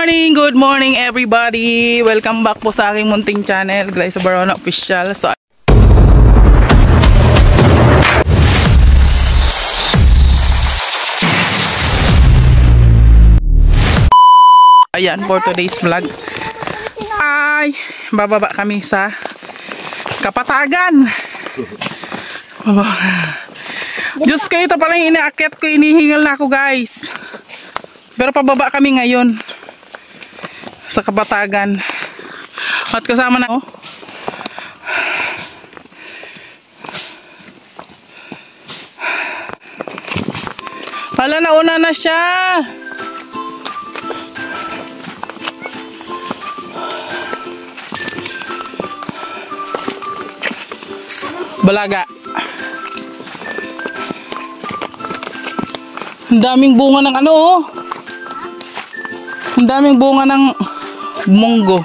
Good morning everybody! Welcome back po sa aking munting channel, Glyza Barona Official. So, ayan, for today's vlog ay bababa kami sa Kapatagan. Diyos ko, ito pala yung inaakyat ko, inihingal na ako guys. Pero pababa kami ngayon sa Kapatagan. At kasama na oh. Hala, nauna na siya. Balaga. Ang daming bunga ng ano oh. Ang daming bunga ng munggo.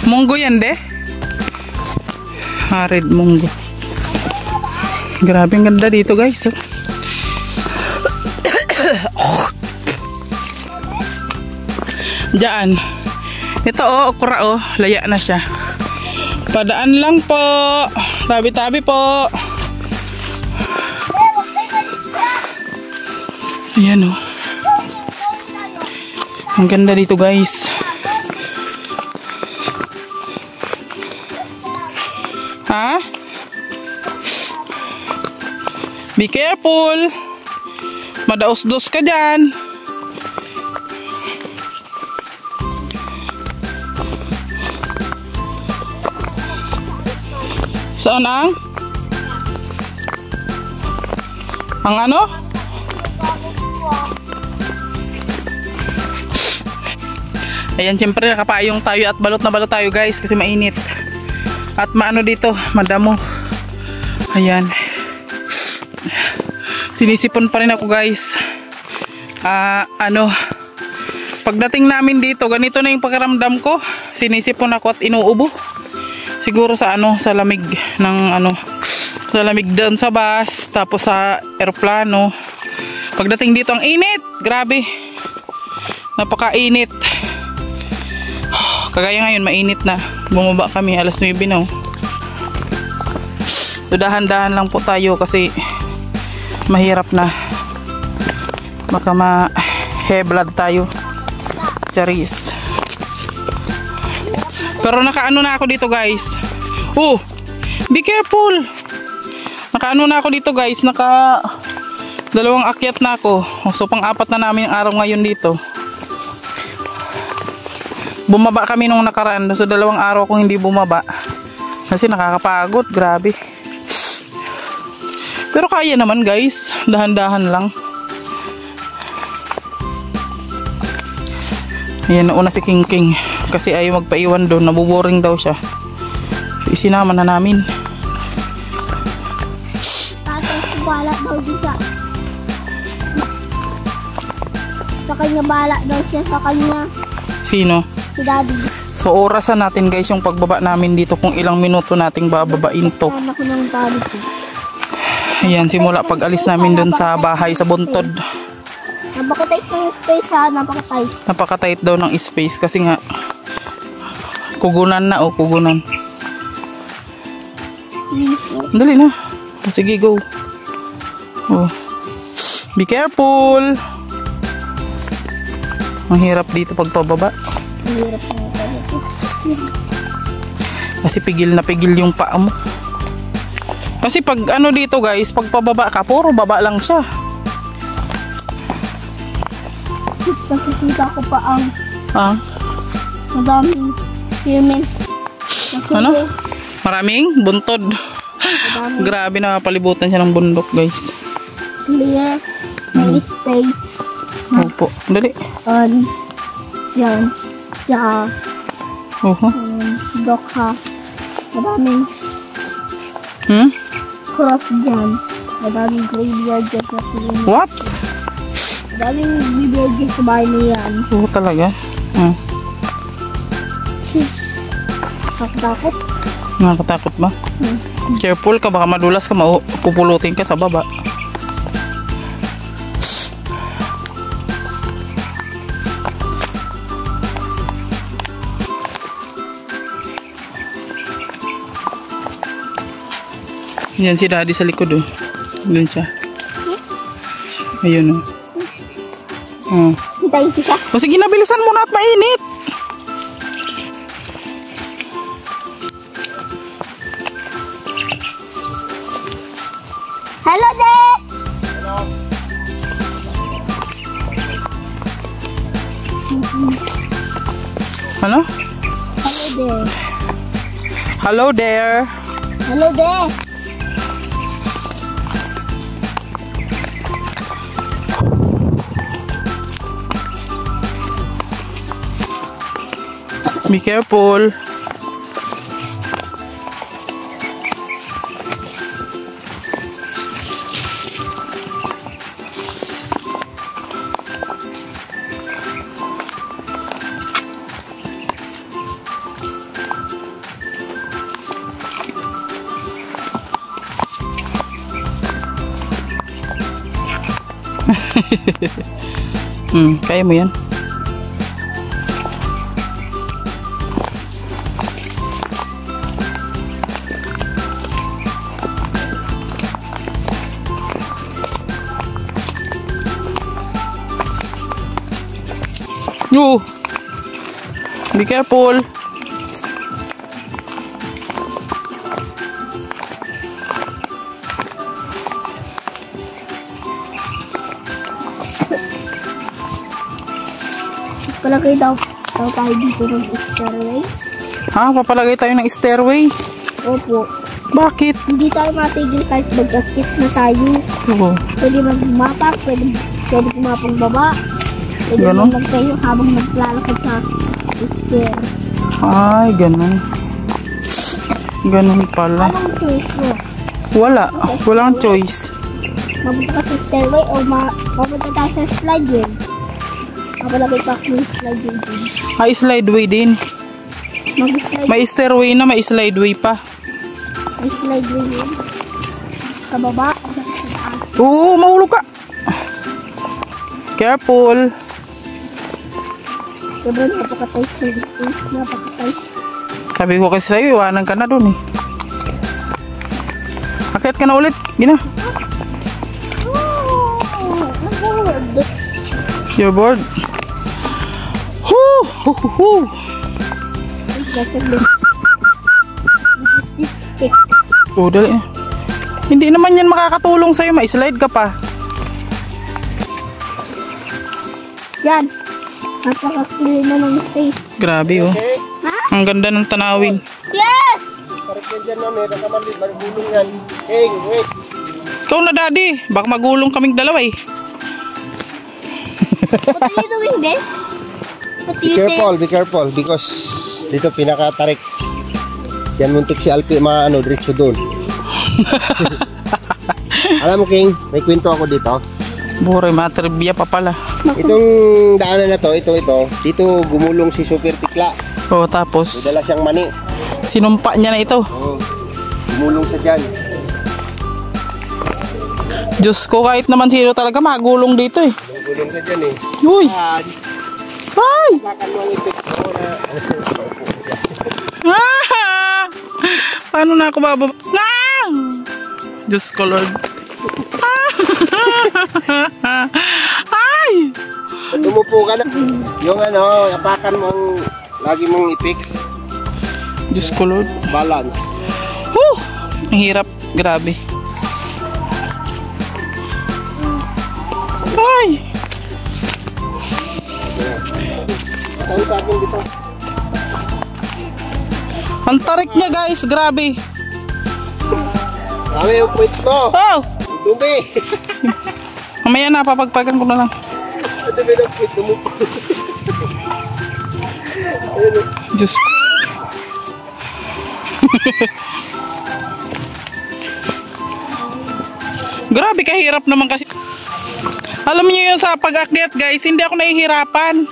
Munggo yan de. Red munggo. Grabe, ang ganda dito guys. Diyan. Ito oh, okra oh. Laya na siya. Padaan lang po. Tabi-tabi po. Ayan oh. Ang ganda dito guys. Ha? Be careful. Madaos-dos ka dyan. Saan ang? Ang ano? Ayan, siyempre nakapayong tayo at balot na balot tayo guys kasi mainit. At maano dito, madamo. Ayan. Sinisipon pa rin ako guys. Pagdating namin dito, ganito na yung pakiramdam ko. Sinisipon ako at inuubo. Siguro sa sa lamig ng sa lamig doon sa bus, tapos sa eroplano. Pagdating dito ang init, grabe. Napakainit. Kagaya ngayon, mainit na. Bumaba kami, alas 9 na. Dahan-dahan lang po tayo kasi mahirap na. Baka ma-high blood tayo. Charis. Pero nakaano na ako dito guys. Oh, be careful. Nakaano na ako dito guys. Dalawang akyat na ako. So pang-apat na namin ang araw ngayon dito. Bumaba kami nung nakaraan. So 2 araw kong hindi bumaba. Kasi nakakapagod. Grabe. Pero kaya naman guys. Dahan-dahan lang. Ayan, nauna si King King. Kasi ayaw magpaiwan doon. Nabuboring daw siya. So isinama na namin. Tatay, bala daw siya. Sa kanya bala daw siya. Sa kanya. Sino? Si Daddy. So orasan natin guys yung pagbaba namin dito kung ilang minuto nating bababain to. Anak ko ng Daddy ko. Ayan, simula pag alis namin dun sa bahay sa Buntod. Napakatight ng space ha, napakatight. Napakatight daw ng space kasi nga kugunan na o kugunan. Dali na. O, sige, go. Oh. Be careful. Ang hirap dito pag pababa. Kasi pigil na pigil yung paa mo. Kasi pag dito guys, pag pababa ka, puro baba lang siya. Nakikita ko pa ang madaming swimming. Ano? Maraming buntod. Grabe, nakapalibutan siya ng bundok guys. Clear. May space. Opo, dali. Yan. Yan. Dokha. Madaming cross dyan. Madaming graveyard dyan sa swimming. What? Madaming graveyard dyan sa bahay na yan. Oo talaga. Nakatakot. Nakakatakot ba? Careful ka, baka madulas ka, pupulutin ka sa baba. Yan si Daddy sa likod, oh. Doon siya. Ayun, oh. Oh. Hintayin kita. O sige, nabilisan mo na at mainit. Hello, Dad! Ano? Hello, Dad. Hello there. Hello, Dad. Be careful. Kaya mo yan. Be careful. Palagay daw tayo dito ng stairway. Ha? Papalagay tayo ng stairway? Opo. Bakit? Hindi tayo matigil kahit mag-assist na tayo. Oo. Pwede magmapak, pwede kumapang baba. Pwede Ganon? magtayo habang naglalakad sa stair. Ay, ganun. Ganun pala. Anong choice mo? Wala. Walang choice. Mapunta ka sa stairway o mapunta tayo sa slide wheel? Kapalagay pa ako yung slide wheel din. Ay, slideway din. Mag-slide May stairway na, may slideway pa. may slide wheel yun. Sa baba o sa taas. Oo, mahulog ka. Careful. Sobrang napakatay sa distance. Napakatay. Sabi ko kasi sa'yo, iwanan ka na dun eh. Akit ka na ulit. Gina. You're bored? Hoo! Hoo! Hoo! Hoo! Oh, dali. Hindi naman yan makakatulong sa'yo. Ma-slide ka pa. Yan. Napaka-clear na ng space. Grabe oh. Ha? Ang ganda ng tanawin. Yes! Parang dyan na may nakamalid, marigulong yan. Hey, wait. Ikaw na, Daddy. Baka magulong kaming dalawa eh. What are you doing there? What do Be you say? careful, be careful. Because dito pinakatarik. Yan muntik si Alpi, diretso doon. Alam mo, King, may kwento ako dito. Bure, matribya pa pala. Itong daanan na to, ito. Dito gumulong si Super Tikla. Oh, tapos May dala siyang mani. sinumpa niya na ito. Oo. Gumulong siya dyan. Diyos ko, kahit naman sino talaga magulong dito eh. Gumulong siya dyan eh. Uy! Ah, Ay! lakan mo ang ipik ko na. Ah! Paano na ako bababa? Ah! Diyos ko, Lord. Ah! Ay! Tumupo ka na. Yung apakan mo ang lagi mong ipik. Diyos ko, Lord. Balance. Whew! Ang hirap. Grabe. Ay! Tayo sa akin dito. Ang tarik niya, guys. Grabe. Kami yung point mo. Oh! Dumi. Mamaya na, papagpagan ko na lang. Ito may point. Tumupo. Diyos ko. Grabe, kahirap naman kasi. Alam niyo yun, sa pag-akyat, guys, hindi ako nahihirapan.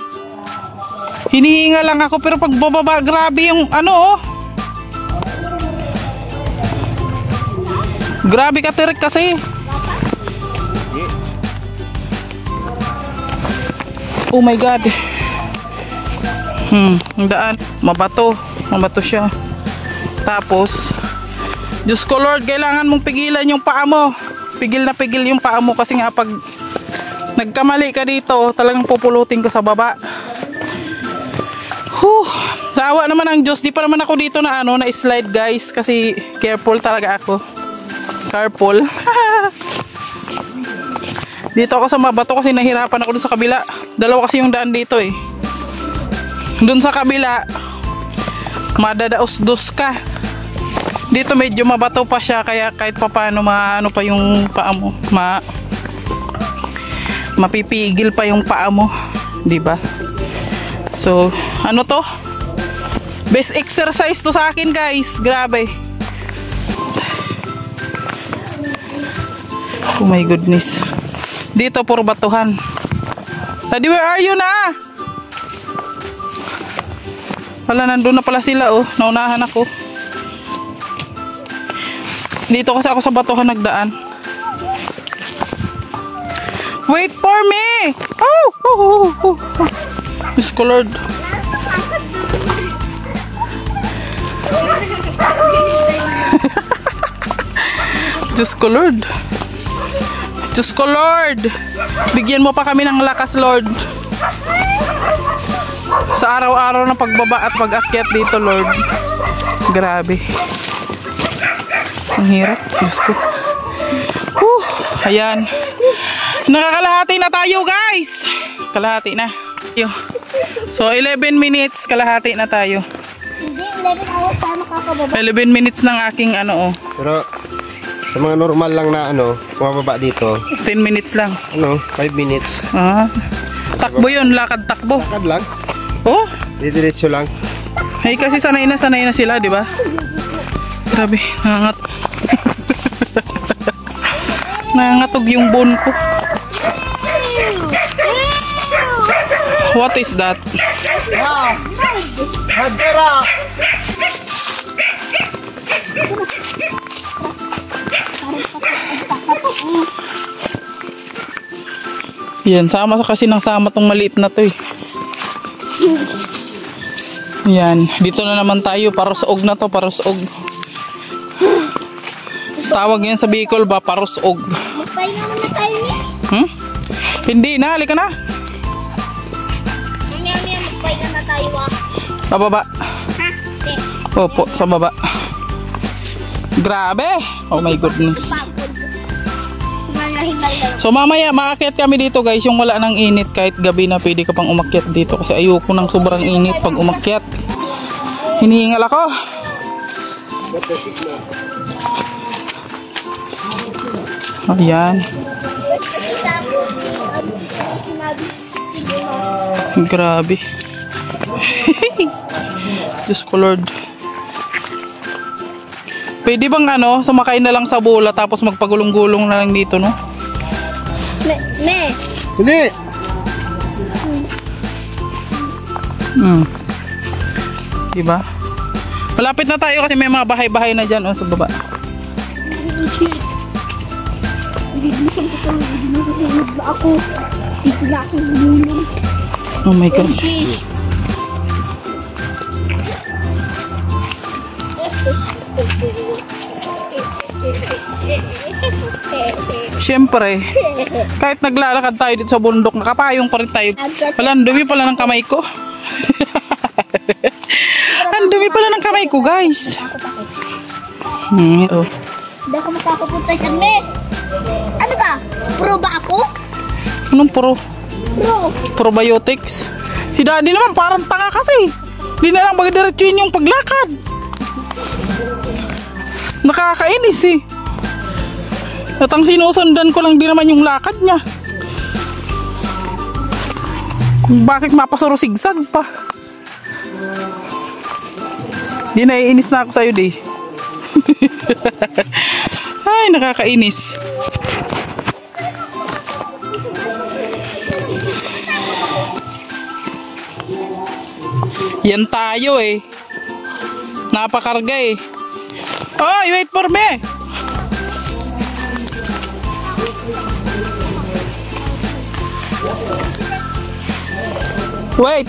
Hinihinga lang ako, pero pag bababa, grabe yung oh. Grabe katirik kasi. Oh my God. Ang daan. Mabato siya. Tapos, Diyos ko Lord, kailangan mong pigilan yung paa mo. Pigil na pigil yung paa mo kasi nga pag nagkamali ka dito, talagang pupulutin ka sa baba. Sawa naman ang Diyos. Di pa naman ako dito na na slide guys. Kasi careful talaga ako. Careful. Dito ako sa mabato kasi nahirapan ako dun sa kabila. Dalawa kasi yung daan dito eh. Dun sa kabila, madadaos-dos ka. Dito medyo mabato pa siya. Kaya kahit pa paano maano pa yung paa mo. Mapipigil pa yung paa mo. Diba? So, ano to? Best exercise to sa akin guys. Grabe. Oh my goodness. Dito puro batuhan. Daddy, where are you na? Wala, nandun na pala sila oh. Naunahan ako. Dito kasi ako sa batuhan nagdaan. Wait for me! Oh. Diyos ko Lord. Diyos ko Lord. Diyos ko Lord. Bigyan mo pa kami ng lakas Lord. Sa araw-araw na pagbaba at pag-akyat dito Lord. Grabe. Ang hirap. Diyos ko. Ayan. Nakakalahati na tayo guys. Kalahati na. So 11 minutes. Kalahati na tayo. Hindi, 11 hours tayo makakababa. 11 minutes ng aking Pero sa mga normal lang na bumababa dito, 10 minutes lang. 5 minutes. Takbo yun, lakad takbo. Lakad lang. Oh, Diretso lang. hey, kasi sanay na sila, di ba? Grabe, nangangat. Nangangatog yung bone ko. What is that? Hadera. Yan, sama kasi ng sama tong maliit na to eh. Yan, dito na naman tayo. Parusog na to, parusog. Tawag yan sa Bicol ba, parusog. Magpahinga muna tayo eh. Hindi na, halika na. Mamaya magpahinga na tayo ah. Pababa. Opo, sa baba. Grabe. Oh my goodness. So mamaya maakyat kami dito guys, yung wala nang init. Kahit gabi na pwede ka pang umakyat dito. Kasi ayoko ng sobrang init pag umakyat. Hinihingal ako. Ayan. Grabe. Diyos ko Lord. Pwede bang sumakay na lang sa bola tapos magpagulong-gulong na lang dito, no? Hindi. Diba? Malapit na tayo kasi may mga bahay-bahay na dyan sa baba. Ako. Dito na ako gulong. Oh my God. Siyempre, kahit naglalakad tayo dito sa bundok, nakapayong pa rin tayo. Wala, ang dumi pala ng kamay ko. Ang dumi pala ng kamay ko, guys. Hindi ako makakapunta dyan, me. Ano ba? Pro ba ako? Anong pro? Pro. Probiotics. Si daddy naman parang tanga kasi. Di na lang magdiretsuin yung paglakad. Nakakainis eh. At ang sinusundan ko lang din naman yung lakad niya. Kung bakit mapasuro sigsag pa. Di naiinis na ako sa'yo di. Ay, nakakainis. Yan tayo eh. Napakarga eh. Oy, wait for me. Wait.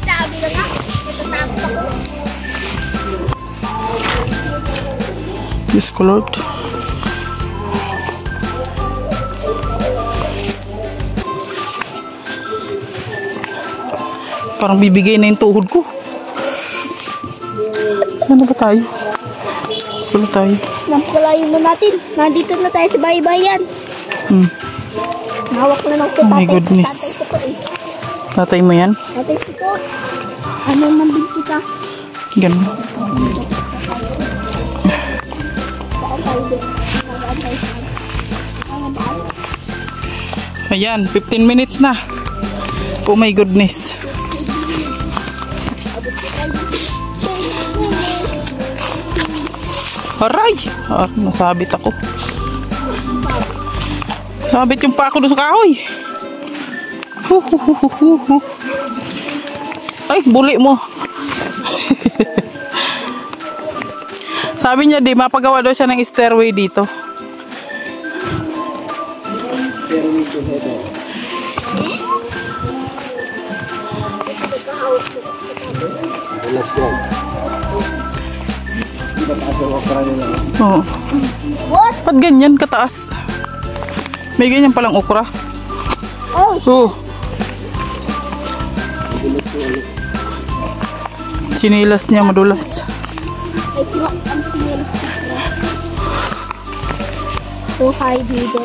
Sabi na nga. Natatakot ako. Diyos ko Lord. Parang bibigay na yung tuhod ko. Saan na ba tayo? Wala tayo. Nampalayo na natin. Nandito na tayo sa bahay-bayan. Nawak na lang ko Oh my tatay. goodness. Tatay ko eh. Tatay mo yan? Tatay ko. Ano man din kita. Ganun. Saan tayo din? Saan tayo? Ayan, 15 minutes na. Oh my goodness. Aray! Nasabit ako. Sabit yung pa ako doon sa kahoy. Huhuhuhuhu. Ay, buli mo. Sabi niya di, mapagawa daw siya ng stairway dito. Oo. What? Ba't ganyan kataas? May ganyan palang okra. Oh, Oo. Sinilas niya madulas. it's not until. So high dito.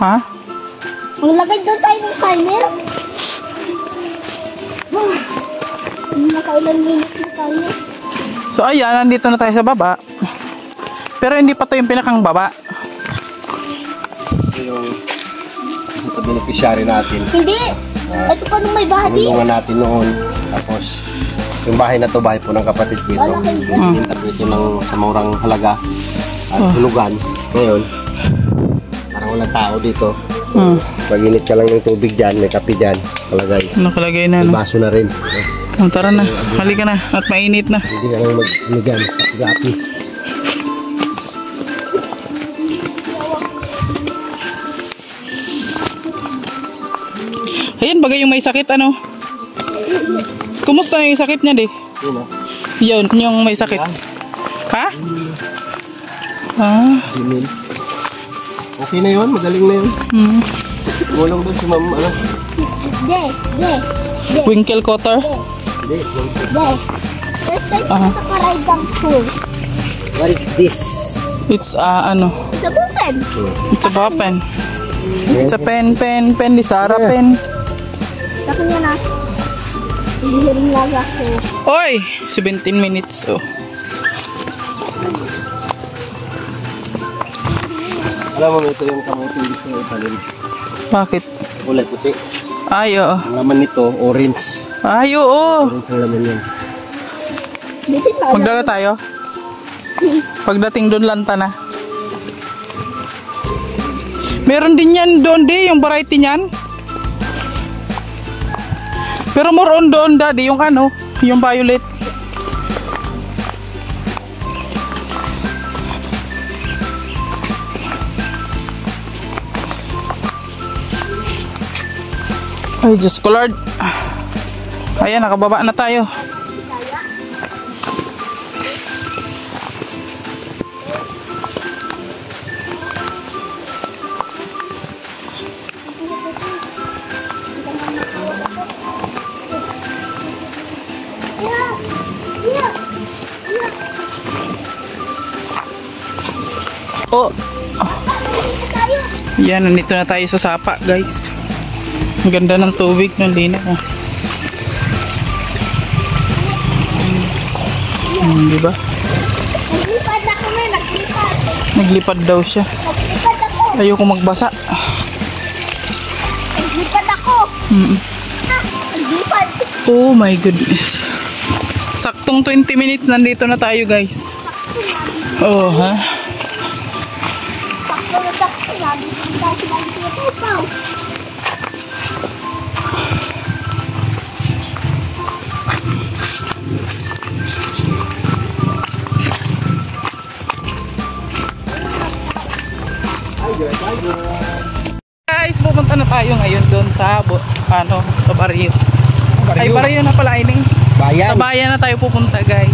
Ha? Maglagay doon tayo ng timer. Nakailan minutes na tayo. So ayan, nandito na tayo sa baba. Pero hindi pa to yung pinakang baba. Yung sa beneficiary natin. Hindi. Ito pa nung may body. Tulungan natin noon. Tapos, yung bahay na to, bahay po ng kapatid ko ito. Binibinta ko ito ng sa murang halaga at hulugan. Ngayon, parang walang tao dito. Mag-init ka lang ng tubig dyan, may kape dyan. Kalagay. Nakalagay na, May no? baso na rin. Tara na. Halika na. At mainit na. Hindi ka lang mag-inigan. Kapi. Ayan, bagay yung may sakit, ano? Kumusta na yung sakit niya, di? Yun o. Yun, yung may sakit. Ha? Ah. Dimin. Okay na yun, magaling na yun. Walang doon si ma'am, ano? De. Winkle cutter. Hindi. De. First time ko sa Karaydang Pool. What is this? It's, ano, Sa bullpen. it's a ball pen. It's a pen, di Sara pen. Sa kanya na. Hindi rin laga ko. Oy! 17 minutes, oh. Alam mo, ito yung kamuti dito yung talim. Bakit? Kulay puti. Ay, oo. Ang laman nito, orange. Ay, oo. Orange ang laman yan. Dito na. Magdala tayo. Pagdating doon, lanta na. Meron din yan doon, di, yung variety niyan. Pero more on doon, daddy, yung ano, yung violet. Ay, Diyos ko Lord. Ayan, nakababa na tayo. Oh. Yan, nandito na tayo sa sapa, guys. Ang ganda ng tubig, ng linaw. Diba? Naglipad ako na, naglipad. Naglipad daw siya. Naglipad ako. Ayoko magbasa. Naglipad ako. Naglipad. Oh my goodness. Saktong 20 minutes nandito na tayo, guys. Oh, ha? Sakto na sakto. Nandito tayo sa Pupaw. Guys, pupunta na tayo ngayon doon sa sa barrio. Ay, barrio na pala ini. Bayan. Sa bayan na tayo pupunta, guys.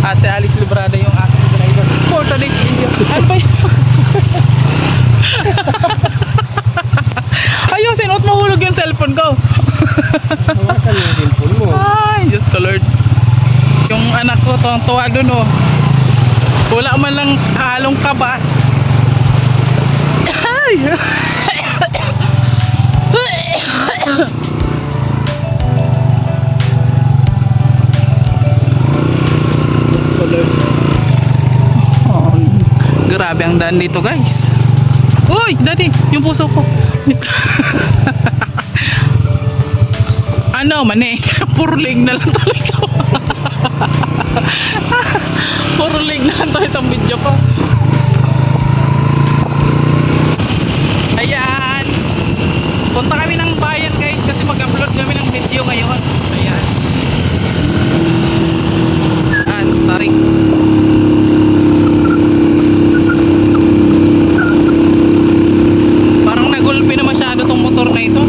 At si Alice Librada yung aking driver for today's video. Ano ba yun? Ayusin, at mahulog yung cellphone ko. Hawakan yung cellphone mo. Ay, Diyos ko Lord. Yung anak ko, tuwang-tuwa dun, oh. Wala man lang halong kaba. Ay! Diyos ko Lord. Oh, grabe ang daan dito, guys. Uy, daddy, yung puso ko. Ano, mani? Puro leg na lang tuloy ko. Puro leg na lang tuloy itong video ko. Ayan. Punta kami ng bayan, guys, kasi mag-upload kami ng video ngayon. Ayan. Tarik. Parang nagulpi na masyado tong motor na ito.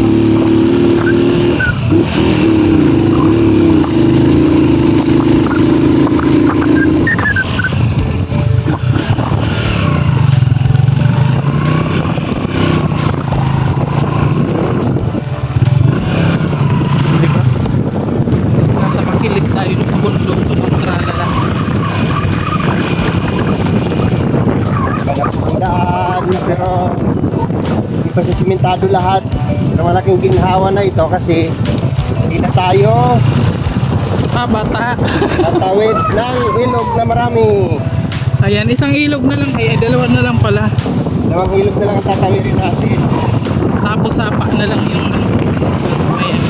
Pero hindi pa simentado lahat. Pero malaking ginhawa na ito kasi hindi na tayo Bata. tatawid ng ilog na marami. Ayan, isang ilog na lang. Ay, dalawa na lang pala. Dalawang ilog na lang ang tatawidin natin. Tapos sapa na lang yung ayan.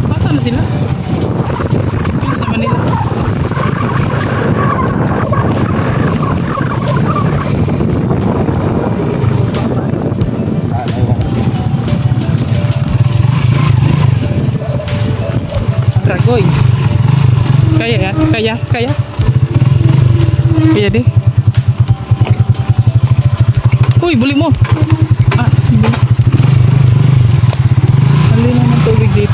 Nasaan na sila? Sa Manila. Ragoy. Kaya yan? Kaya? Kaya deh. Uy, buli mo. Buli. Halina ng tubig dito.